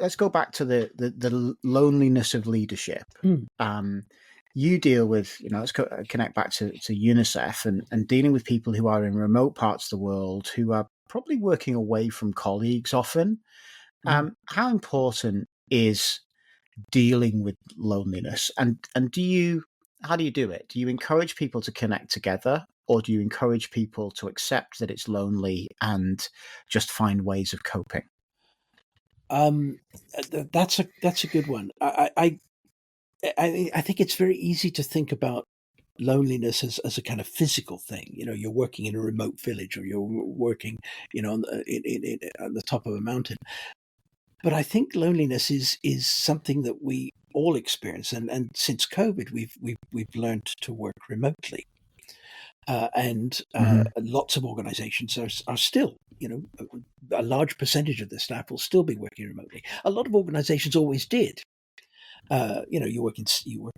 let's go back to the loneliness of leadership. Mm. You deal with, let's connect back to UNICEF and dealing with people who are in remote parts of the world who are probably working away from colleagues often. How important is dealing with loneliness, and how do you do it? Do you encourage people to connect together, or do you encourage people to accept that it's lonely and just find ways of coping? That's a good one. I think it's very easy to think about loneliness as a kind of physical thing. You're working in a remote village, or you're working, on the top of a mountain. But I think loneliness is something that we all experience, and since COVID, we've learned to work remotely, and lots of organisations are still, a large percentage of the staff will still be working remotely. A lot of organisations always did. You worked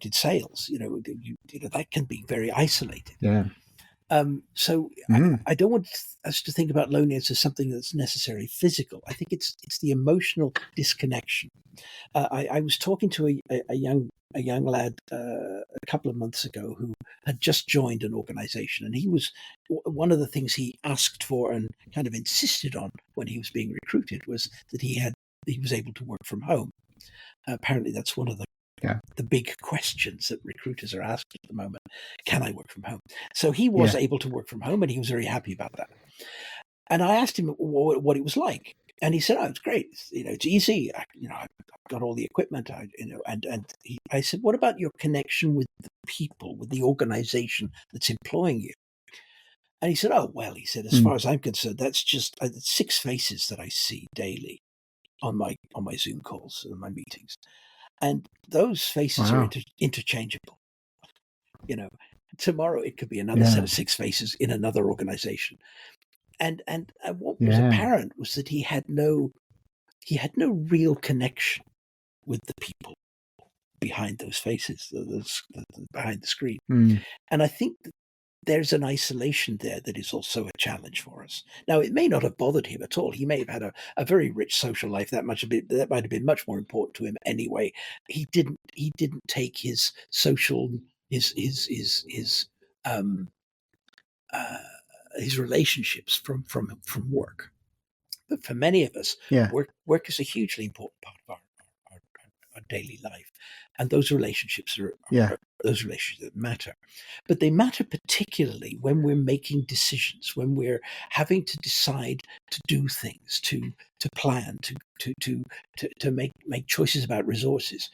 in sales. That can be very isolated. Yeah. So I don't want us to think about loneliness as something that's necessarily physical. I think it's the emotional disconnection. I was talking to a young lad a couple of months ago who had just joined an organization, and one of the things he asked for and kind of insisted on when he was being recruited was that he was able to work from home. Apparently, that's one of the big questions that recruiters are asked at the moment. Can I work from home? So he was able to work from home, and he was very happy about that. And I asked him what it was like, and he said, "Oh, it's great. It's easy. I've got all the equipment. I said, what about your connection with the people, with the organization that's employing you?" And he said, "Oh, well," he said, "as far as I'm concerned, that's just 6 faces that I see daily on my Zoom calls and my meetings. And those faces are interchangeable. Tomorrow it could be another set of 6 faces in another organization." And what was apparent was that he had no real connection with the people behind those faces, behind the screen. And I think that there's an isolation there that is also a challenge for us. Now, it may not have bothered him at all. He may have had a very rich social life. That might have been much more important to him anyway. He didn't take his social his relationships from work. But for many of us, work is a hugely important part of our daily life, and those relationships are those relationships that matter. But they matter particularly when we're making decisions, when we're having to decide to do things, to plan, to make choices about resources.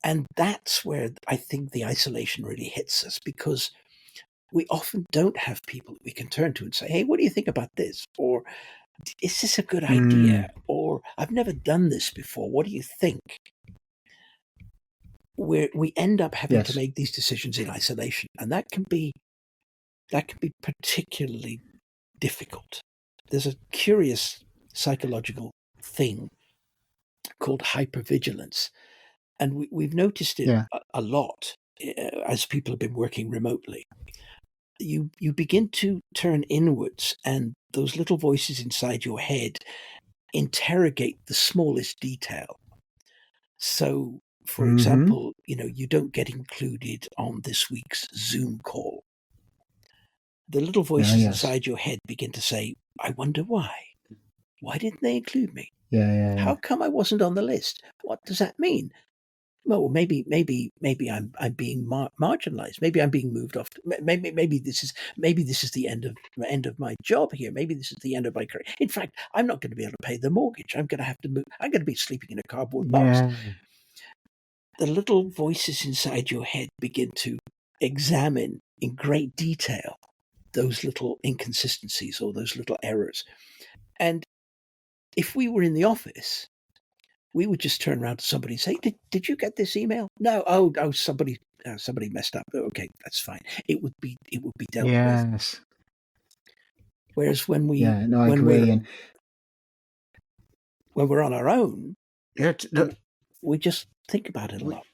And that's where I think the isolation really hits us, because we often don't have people that we can turn to and say, "Hey, what do you think about this?" Or, "Is this a good idea?" Or, "I've never done this before. What do you think?" We end up having to make these decisions in isolation, and that can be particularly difficult. There's a curious psychological thing called hypervigilance, and we've noticed it a lot as people have been working remotely. You begin to turn inwards, and those little voices inside your head interrogate the smallest detail. So, for example, you don't get included on this week's Zoom call. The little voices inside your head begin to say, "I wonder why. Why didn't they include me? How come I wasn't on the list? What does that mean? Well, maybe I'm being marginalized. Maybe I'm being moved off. Maybe this is the end of my job here. Maybe this is the end of my career. In fact, I'm not going to be able to pay the mortgage. I'm going to have to move. I'm going to be sleeping in a cardboard box." The little voices inside your head begin to examine in great detail those little inconsistencies or those little errors. And if we were in the office, we would just turn around to somebody and say, "Did you get this email?" "No." Oh, somebody messed up. Okay, that's fine. It would be dealt with. Whereas when we I agree. when we're on our own, we just think about it a lot.